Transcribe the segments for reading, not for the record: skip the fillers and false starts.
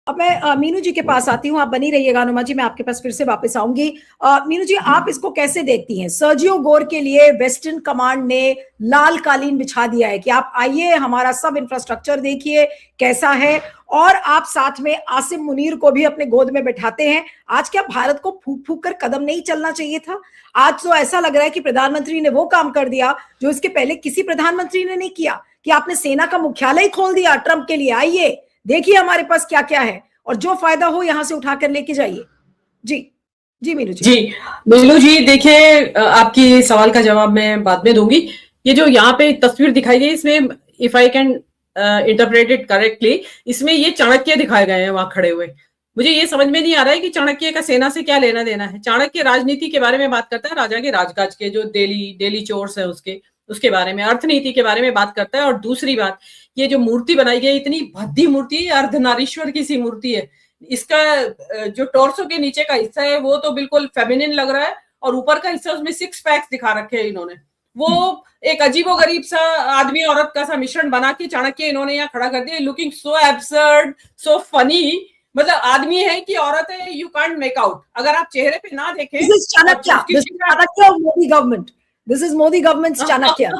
अब मैं मीनू जी के पास आती हूँ, आप बनी रहिएगा अनुमा जी, मैं आपके पास फिर से वापस आऊंगी। मीनू जी, आप इसको कैसे देखती हैं? सर्जियो गोर के लिए वेस्टर्न कमांड ने लाल कालीन बिछा दिया है कि आप आइए, हमारा सब इंफ्रास्ट्रक्चर देखिए कैसा है, और आप साथ में आसिम मुनीर को भी अपने गोद में बैठाते हैं। आज क्या भारत को फूक फूक कर कदम नहीं चलना चाहिए था? आज तो ऐसा लग रहा है कि प्रधानमंत्री ने वो काम कर दिया जो इसके पहले किसी प्रधानमंत्री ने नहीं किया, कि आपने सेना का मुख्यालय खोल दिया ट्रंप के लिए, आइए देखिए हमारे पास क्या क्या है, और जो फायदा हो यहां से उठाकर लेके जाइए। जी जी मीनू जी। जी मीनू जी, देखिए आपकी सवाल का जवाब मैं बाद में दूंगी। ये जो यहाँ पे तस्वीर दिखाई गई, इसमें if I can interpret it correctly, इसमें ये चाणक्य दिखाए गए हैं वहां खड़े हुए। मुझे ये समझ में नहीं आ रहा है कि चाणक्य का सेना से क्या लेना देना है। चाणक्य राजनीति के बारे में बात करता है, राजा के राजकाज के जो डेली चोर्स है उसके बारे में, अर्थनीति के बारे में बात करता है। और दूसरी बात, ये जो मूर्ति बनाई गई, इतनी भद्दी मूर्ति है, अर्धनारीश्वर की सी मूर्ति है। इसका जो टॉर्सो के नीचे का हिस्सा है वो तो बिल्कुल फेमिनिन लग रहा है, और ऊपर का हिस्सा उसमें सिक्स पैक्स दिखा रखे हैं इन्होंने। वो एक अजीबोगरीब सा आदमी औरत का सा मिश्रण बना के चाणक्य इन्होंने यहाँ खड़ा कर दिया, looking so absurd, so funny. मतलब आदमी है कि औरत है, यू कांट मेक आउट अगर आप चेहरे पे ना देखें। This is Chanakya, this is Chanakya of Modi government, this is Modi government Chanakya.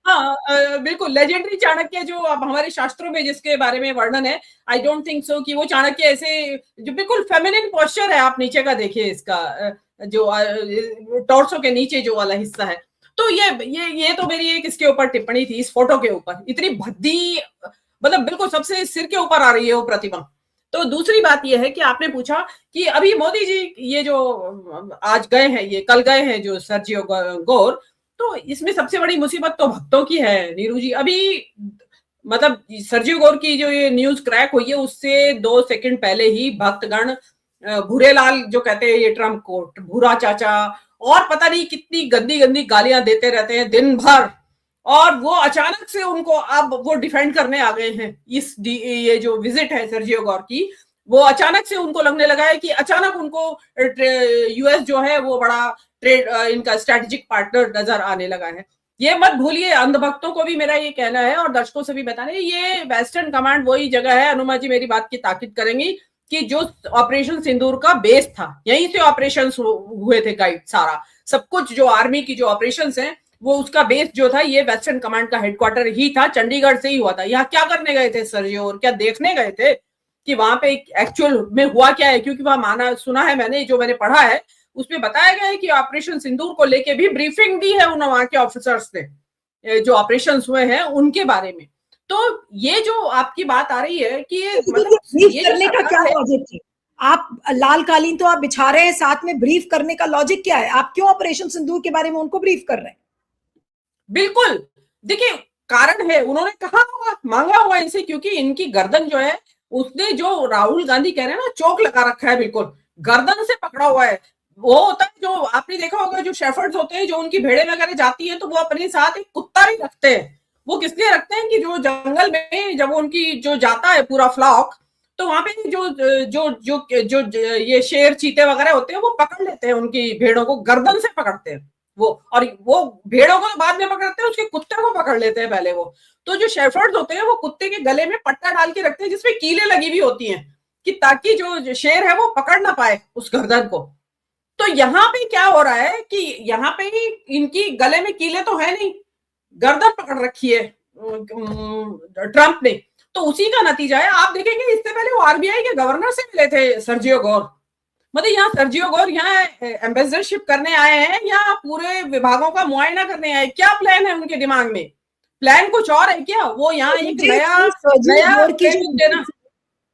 हाँ, बिल्कुल लेजेंडरी चाणक्य जो अब हमारे शास्त्रों में जिसके बारे में वर्णन है, आई डोंट थिंक सो कि वो चाणक्य ऐसे जो बिल्कुल फेमिनिन पोस्चर है। आप नीचे का देखिए, इसका जो टॉर्सो के नीचे जो वाला हिस्सा है। तो ये तो मेरी एक इसके ऊपर टिप्पणी थी, इस फोटो के ऊपर। इतनी भद्दी, मतलब बिल्कुल सबसे सिर के ऊपर आ रही है वो प्रतिमा। तो दूसरी बात ये है कि आपने पूछा कि अभी मोदी जी ये जो आज गए हैं, ये कल गए हैं जो सर्जियो गोर, तो इसमें सबसे बड़ी मुसीबत तो भक्तों की है नीरू जी। अभी मतलब सर्जियो गोर की जो ये न्यूज क्रैक हुई है, उससे 2 सेकंड पहले ही भक्तगण भूरेलाल जो कहते हैं ये ट्रम्प को भूरा चाचा, और पता नहीं कितनी गंदी गंदी गालियां देते रहते हैं दिन भर, और वो अचानक से उनको अब वो डिफेंड करने आ गए हैं। ये जो विजिट है सर्जियो गोर की, वो अचानक से उनको लगने लगा है कि अचानक उनको यूएस जो है वो बड़ा ट्रेड इनका स्ट्रेटेजिक पार्टनर नजर आने लगा है। ये मत भूलिए, अंधभक्तों को भी मेरा ये कहना है और दर्शकों से भी बताना है, ये वेस्टर्न कमांड वही जगह है, अनुमा जी मेरी बात की ताकीद करेंगी, कि जो ऑपरेशन सिंदूर का बेस था, यहीं से ऑपरेशन हुए थे, गाइड सारा सब कुछ जो आर्मी की जो ऑपरेशन है वो उसका बेस जो था ये वेस्टर्न कमांड का हेडक्वार्टर ही था, चंडीगढ़ से ही हुआ था। यहाँ क्या करने गए थे सर्जियो, और क्या देखने गए थे कि वहां पे एक्चुअल में हुआ क्या है? क्योंकि वहां माना सुना है मैंने, जो मैंने पढ़ा है उसमें बताया गया है कि ऑपरेशन सिंदूर को लेके भी ब्रीफिंग दी है उन वहां के ऑफिसर्स ने, जो ऑपरेशन हुए हैं उनके बारे में। तो ये जो आपकी बात आ रही है कि ये करने का क्या लॉजिक है? आप लाल कालीन तो आप बिछा रहे हैं, साथ में ब्रीफ करने का लॉजिक क्या है? आप क्यों ऑपरेशन सिंदूर के बारे में उनको ब्रीफ कर रहे हैं? बिल्कुल, देखिए कारण है, उन्होंने कहा होगा, मांगा होगा इनसे, क्योंकि इनकी गर्दन जो है उसने, जो राहुल गांधी कह रहे हैं ना, चौक लगा रखा है, बिल्कुल गर्दन से पकड़ा हुआ है। वो होता है जो आपने देखा होगा, जो शेफर्ड्स होते हैं, जो उनकी भेड़े वगैरह जाती है तो वो अपने साथ एक कुत्ता भी रखते हैं। वो किस लिए रखते हैं कि जो जंगल में जब उनकी जो जाता है पूरा फ्लॉक, तो वहां पे जो जो जो जो, जो ये शेर चीते वगैरह होते हैं वो पकड़ लेते हैं उनकी भेड़ों को, गर्दन से पकड़ते हैं वो, और वो भेड़ों को बाद में पकड़ते हैं, उसके कुत्ते को पकड़ लेते हैं पहले वो। तो जो शेफर्ड्स होते हैं वो कुत्ते के गले में पट्टा डाल के रखते हैं जिसमें कीलें लगी हुई होती हैं, कि ताकि जो शेर है वो पकड़ ना पाए उस गर्दन को। तो यहाँ पे क्या हो रहा है कि यहाँ पे ही इनकी गले में कीले तो है नहीं, गर्दन पकड़ रखी है ट्रंप ने। तो उसी का नतीजा है, आप देखेंगे इससे पहले वो आरबीआई के गवर्नर से मिले थे सर्जियो गोर। मतलब यहाँ सर्जियो गोर यहाँ एम्बेसडरशिप करने आए हैं या पूरे विभागों का मुआयना करने आए? क्या प्लान है उनके दिमाग में? प्लान कुछ और है क्या? वो यहाँ एक नया देना।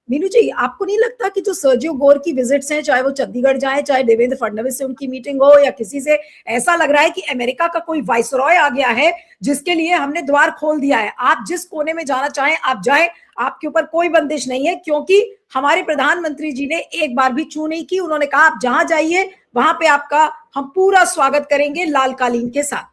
मीनू जी, आपको नहीं लगता कि जो सर्जियो गोर की विजिट्स हैं, चाहे वो चंडीगढ़ जाए, चाहे देवेंद्र फडणवीस से उनकी मीटिंग हो, या किसी से, ऐसा लग रहा है कि अमेरिका का कोई वाइसरॉय आ गया है जिसके लिए हमने द्वार खोल दिया है, आप जिस कोने में जाना चाहें आप जाएं, आपके ऊपर कोई बंदिश नहीं है, क्योंकि हमारे प्रधानमंत्री जी ने एक बार भी चू नहीं की। उन्होंने कहा आप जहां जाइए वहां पे आपका हम पूरा स्वागत करेंगे लाल कालीन के साथ।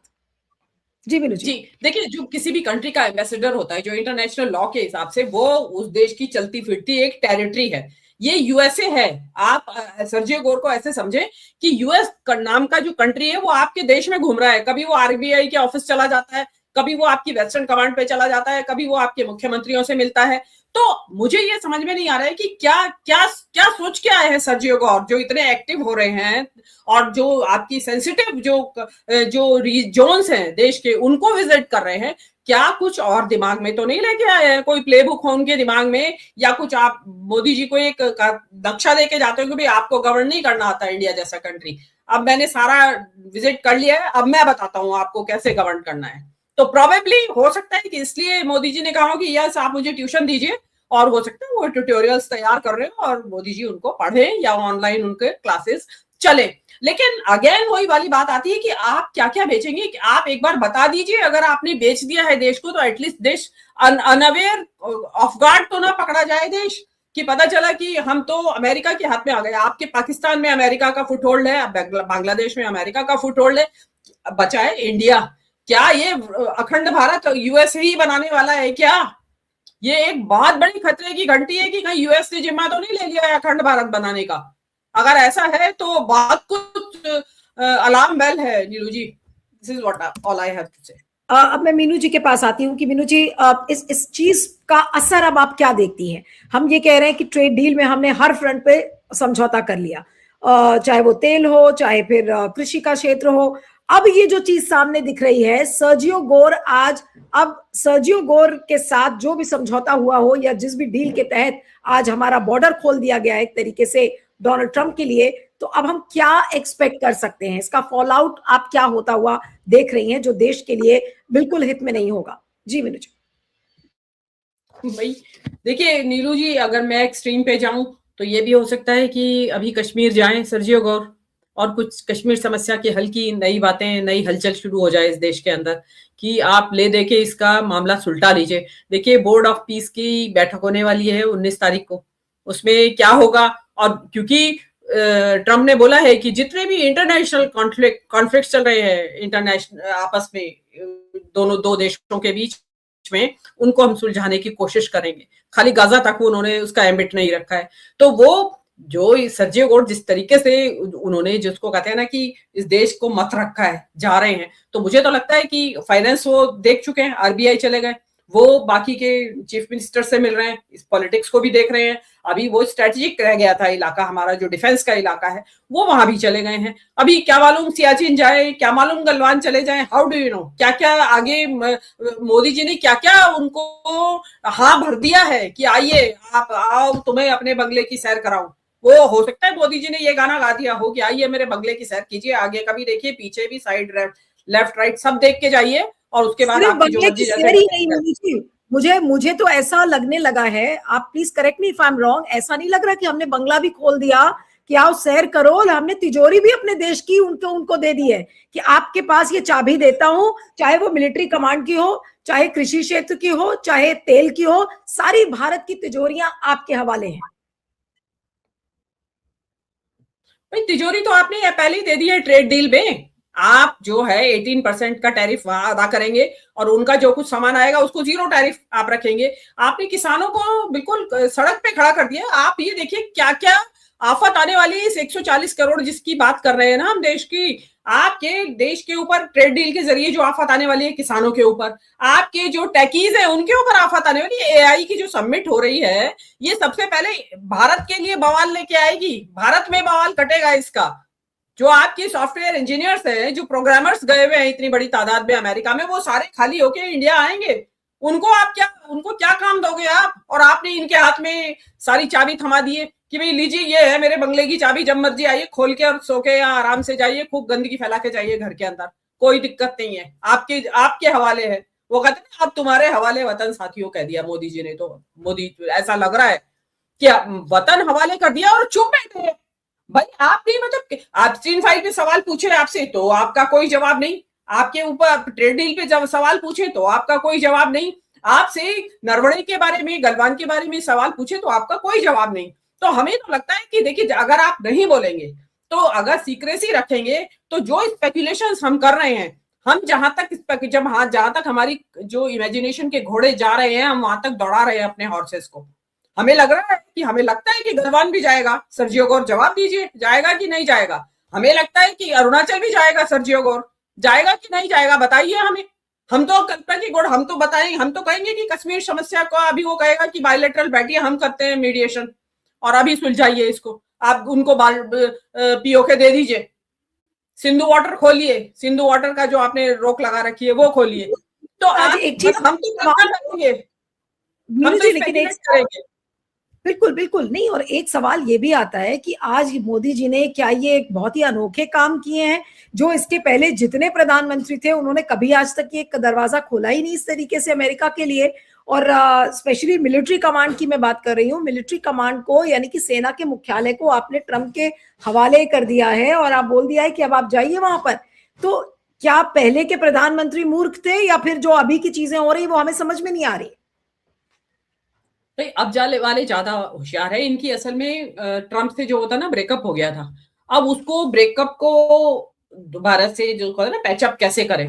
जी बिल्कुल जी, देखिए जो किसी भी कंट्री का एम्बेसडर होता है, जो इंटरनेशनल लॉ के हिसाब से वो उस देश की चलती फिरती एक टेरिटरी है। ये यूएसए है। आप सर्जियो गोर को ऐसे समझे कि यूएस नाम का जो कंट्री है वो आपके देश में घूम रहा है। कभी वो आरबीआई के ऑफिस चला जाता है, कभी वो आपकी वेस्टर्न कमांड पे चला जाता है, कभी वो आपके मुख्यमंत्रियों से मिलता है। तो मुझे ये समझ में नहीं आ रहा है कि क्या क्या क्या सोच के आए हैं सर्जियो गौर, जो इतने एक्टिव हो रहे हैं और जो आपकी सेंसिटिव जो जोन्स हैं देश के उनको विजिट कर रहे हैं। क्या कुछ और दिमाग में तो नहीं लेके आए हैं, कोई प्ले बुक हो उनके दिमाग में, या कुछ आप मोदी जी को एक नक्शा देके जाते हो कि भाई आपको गवर्न नहीं करना आता इंडिया जैसा कंट्री, अब मैंने सारा विजिट कर लिया है, अब मैं बताता हूँ आपको कैसे गवर्न करना है। तो प्रोबेबली हो सकता है कि इसलिए मोदी जी ने कहा कि यस आप मुझे ट्यूशन दीजिए, और हो सकता है वो ट्यूटोरियल्स तैयार कर रहे हो और मोदी जी उनको पढ़े या ऑनलाइन उनके क्लासेस चले। लेकिन अगेन वही वाली बात आती है कि आप क्या क्या बेचेंगे, कि आप एक बार बता दीजिए, अगर आपने बेच दिया है देश को तो एटलीस्ट देश अनअवेयर ऑफ गार्ड तो ना पकड़ा जाए देश, कि पता चला कि हम तो अमेरिका के हाथ में आ गए। आपके पाकिस्तान में अमेरिका का फुटहोल्ड है, बांग्लादेश में अमेरिका का फुटहोल्ड है, बचा है इंडिया। क्या ये अखंड भारत यूएस ही बनाने वाला है क्या? ये एक बहुत बड़ी खतरे की घंटी है कि कहीं यूएस ने जिम्मा तो नहीं ले लिया है अखंड भारत बनाने का। अगर ऐसा है तो बहुत कुछ अलार्म बेल है Neelu ji. This is what all I have to say. अब मैं मीनू जी के पास आती हूँ कि मीनू जी इस चीज का असर अब आप क्या देखती हैं? हम ये कह रहे हैं कि ट्रेड डील में हमने हर फ्रंट पे समझौता कर लिया, चाहे वो तेल हो, चाहे फिर कृषि का क्षेत्र हो। अब ये जो चीज सामने दिख रही है, सर्जियो गोर आज, अब सर्जियो गोर के साथ जो भी समझौता हुआ हो या जिस भी डील के तहत आज हमारा बॉर्डर खोल दिया गया है एक तरीके से डोनाल्ड ट्रंप के लिए, तो अब हम क्या एक्सपेक्ट कर सकते हैं? इसका फॉल आउट आप क्या होता हुआ देख रही हैं जो देश के लिए बिल्कुल हित में नहीं होगा? जी मीनू जी। भाई देखिए नीलू जी, अगर मैं एक्सट्रीम पे जाऊं तो ये भी हो सकता है कि अभी कश्मीर जाएं सर्जियो गौर, और कुछ कश्मीर समस्या के हल की नई बातें, नई हलचल शुरू हो जाए इस देश के अंदर, कि आप ले दे के इसका मामला सुलटा लीजिए। देखिए बोर्ड ऑफ पीस की बैठक होने वाली है 19 तारीख को, उसमें क्या होगा, और क्योंकि ट्रम्प ने बोला है कि जितने भी इंटरनेशनल कॉन्फ्लिक्ट चल रहे हैं इंटरनेशनल आपस में दो देशों के बीच में, उनको हम सुलझाने की कोशिश करेंगे। खाली गाजा तक उन्होंने उसका एम्बिट नहीं रखा है। तो वो जो सर्जियो गोर जिस तरीके से उन्होंने, जिसको कहते हैं ना कि इस देश को मत रखा है, जा रहे हैं, तो मुझे तो लगता है कि फाइनेंस वो देख चुके हैं, आरबीआई चले गए, वो बाकी के चीफ मिनिस्टर से मिल रहे हैं, इस पॉलिटिक्स को भी देख रहे हैं। अभी वो स्ट्रेटेजिक रह गया था इलाका हमारा, जो डिफेंस का इलाका है, वो वहां भी चले गए हैं। अभी क्या मालूम सियाचिन जाए, क्या मालूम गलवान चले जाए, हाउ डू यू नो क्या क्या आगे मोदी जी ने क्या क्या उनको हाँ भर दिया है कि आइए आप आओ, तुम्हें अपने बंगले की सैर कराऊं। वो हो सकता है मोदी जी ने ये गाना गा दिया हो कि आइए मेरे बंगले की सैर कीजिए, आगे का भी देखिए, पीछे भी, साइड लेफ्ट राइट सब देख के जाइए, और उसके बाद आपकी जो मर्जी जैसे मुझे तो ऐसा लगने लगा है, आप please correct me if I am wrong, ऐसा नहीं लग रहा कि हमने बंगला भी खोल दिया कि आओ सैर करो, हमने तिजोरी भी अपने देश की उनको दे दी है कि आपके पास ये चाबी देता हूं, चाहे वो मिलिट्री कमांड की हो, चाहे कृषि क्षेत्र की हो, चाहे तेल की हो, सारी भारत की तिजोरियां आपके हवाले हैं। भाई तिजोरी तो आपने पहले ही दे दी है ट्रेड डील में। आप जो है 18% का टैरिफ वहां अदा करेंगे और उनका जो कुछ सामान आएगा उसको 0 टैरिफ आप रखेंगे। आपने किसानों को बिल्कुल सड़क पे खड़ा कर दिया। आप ये देखिए क्या क्या आफत आने वाली है इस 140 करोड़ जिसकी बात कर रहे हैं ना हम देश की, आपके देश के ऊपर ट्रेड डील के जरिए जो आफत आने वाली है किसानों के ऊपर, आपके जो टेकीज है उनके ऊपर आफत आने वाली है। एआई की जो सबमिट हो रही है ये सबसे पहले भारत के लिए बवाल लेके आएगी, भारत में बवाल कटेगा इसका। जो आपके सॉफ्टवेयर इंजीनियर्स हैं, जो प्रोग्रामर्स गए हुए हैं इतनी बड़ी तादाद में अमेरिका में, वो सारे खाली होके इंडिया आएंगे। उनको क्या काम दोगे आप? और आपने इनके हाथ में सारी चाबी थमा दी है कि भाई लीजिए ये है मेरे बंगले की चाबी, जब मर्जी आइए खोल के और सो के या आराम से जाइए, खूब गंदगी फैला के जाइए घर के अंदर, कोई दिक्कत नहीं है, आपके हवाले है। वो कहते हैं अब तुम्हारे हवाले वतन साथियों कह दिया मोदी जी ने। तो मोदी ऐसा लग रहा है कि वतन हवाले कर दिया और चुप बैठे। भाई आप नहीं, मतलब आप चीन फाइल पे सवाल पूछे आपसे तो आपका कोई जवाब नहीं, आपके ऊपर ट्रेड डील पे जब सवाल पूछे तो आपका कोई जवाब नहीं, आपसे नरवणे के बारे में, गलवान के बारे में सवाल पूछे तो आपका कोई जवाब नहीं। तो हमें तो लगता है कि देखिए अगर आप नहीं बोलेंगे, तो अगर सीक्रेसी रखेंगे, तो जो स्पेकुलेशंस हम कर रहे हैं, हम जहां तक हमारी जो इमेजिनेशन के घोड़े जा रहे हैं, हम वहां तक दौड़ा रहे हैं अपने हॉर्सेस को। हमें लगता है कि गलवान भी जाएगा, सर्जियो गौर जवाब दीजिए, जाएगा कि नहीं जाएगा? हमें लगता है कि अरुणाचल भी जाएगा, सर्जियो गौर जाएगा कि नहीं जाएगा, बताइए हमें। हम तो कल्पना की गुड़, हम तो बताएंगे, हम तो कहेंगे कि कश्मीर समस्या को अभी वो कहेगा कि बायलैटरल बैठिए, हम करते हैं मीडिएशन और अभी सुलझाइए इसको, आप उनको पीओके दे दीजिए, सिंधु वाटर खोलिए, सिंधु वाटर का जो आपने रोक लगा रखी है वो खोलिए। तो आज आप एक चीज हम तो कल्पना करेंगे, हम मीनू तो जी, लेकिन एक स्पेकुलेट करेंगे। बिल्कुल बिल्कुल नहीं, और एक सवाल ये भी आता है कि आज मोदी जी ने क्या ये एक बहुत ही अनोखे काम किए हैं, जो इसके पहले जितने प्रधानमंत्री थे उन्होंने कभी आज तक ये एक दरवाजा खोला ही नहीं इस तरीके से अमेरिका के लिए। और स्पेशली मिलिट्री कमांड की मैं बात कर रही हूँ, मिलिट्री कमांड को यानी कि सेना के मुख्यालय को आपने ट्रंप के हवाले कर दिया है और आप बोल दिया है कि अब आप जाइए वहां पर। तो क्या पहले के प्रधानमंत्री मूर्ख थे या फिर जो अभी की चीजें हो रही वो हमें समझ में नहीं आ रही? भाई अब जाने वाले ज्यादा होशियार है, इनकी असल में ट्रम्प से जो होता ना ब्रेकअप हो गया था, अब उसको ब्रेकअप को दोबारा से जो कहते ना पैचअप कैसे करें,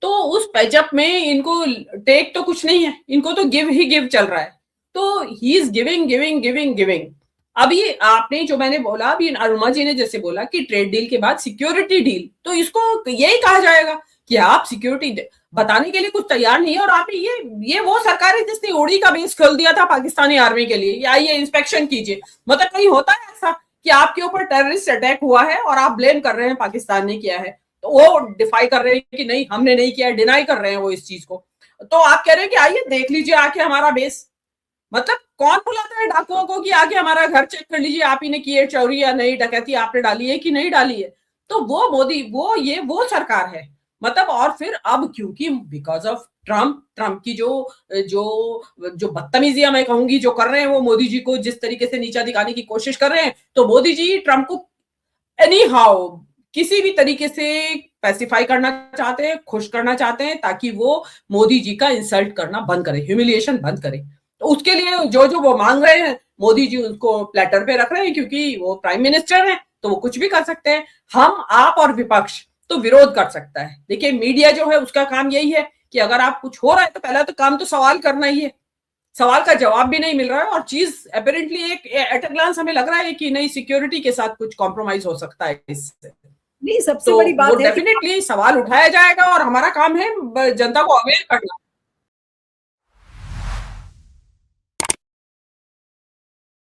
तो उस पैचअप में इनको टेक तो कुछ नहीं है, इनको तो गिव ही गिव चल रहा है। तो he is giving giving giving giving. अब ये आपने जो मैंने बोला, अभी अरुणा जी ने जैसे बोला कि ट्रेड डील के बाद सिक्योरिटी डील, तो इसको यही कहा जाएगा कि आप सिक्योरिटी बताने के लिए कुछ तैयार नहीं है। और आपने ये वो सरकार है जिसने उड़ी का बेस खोल दिया था पाकिस्तानी आर्मी के लिए, या ये इंस्पेक्शन कीजिए, मतलब कहीं होता है ऐसा कि आपके ऊपर टेररिस्ट अटैक हुआ है और आप ब्लेम कर रहे हैं पाकिस्तान ने किया है, तो वो डिफाई कर रहे हैं कि नहीं हमने नहीं किया, डिनाई कर रहे हैं वो इस चीज को। तो आप कह रहे हैं कि आइए देख लीजिए आके हमारा बेस, मतलब कौन बुलाता है डाकुओं को कि आके हमारा घर चेक कर लीजिए, आप ही ने की है चोरी या नहीं, डकैती आपने डाली है कि नहीं डाली है। तो वो मोदी वो सरकार है, मतलब। और फिर अब क्योंकि बिकॉज ऑफ ट्रम्प की जो जो जो बदतमीजियां मैं कहूंगी जो कर रहे हैं वो मोदी जी को जिस तरीके से नीचा दिखाने की कोशिश कर रहे हैं, तो मोदी जी ट्रम्प को एनी हाउ किसी भी तरीके से पैसिफाई करना चाहते हैं, खुश करना चाहते हैं, ताकि वो मोदी जी का इंसल्ट करना बंद करे, ह्यूमिलिएशन बंद करे। तो उसके लिए जो जो वो मांग रहे हैं मोदी जी उसको प्लेटर पे रख रहे हैं, क्योंकि वो प्राइम मिनिस्टर हैं तो वो कुछ भी कर सकते हैं। हम आप और विपक्ष तो विरोध कर सकता है। देखिए मीडिया जो है उसका काम यही है कि अगर आप कुछ हो रहा है तो पहला तो काम तो सवाल करना ही है, सवाल का जवाब भी नहीं मिल रहा है और चीज अपेरेंटली एक एट अ ग्लांस हमें लग रहा है कि नहीं सिक्योरिटी के साथ कुछ कॉम्प्रोमाइज हो सकता है इससे। नहीं, सबसे तो बड़ी वो बात है कि डेफिनेटली सवाल उठाया जाएगा और हमारा काम है जनता को अवेयर करना।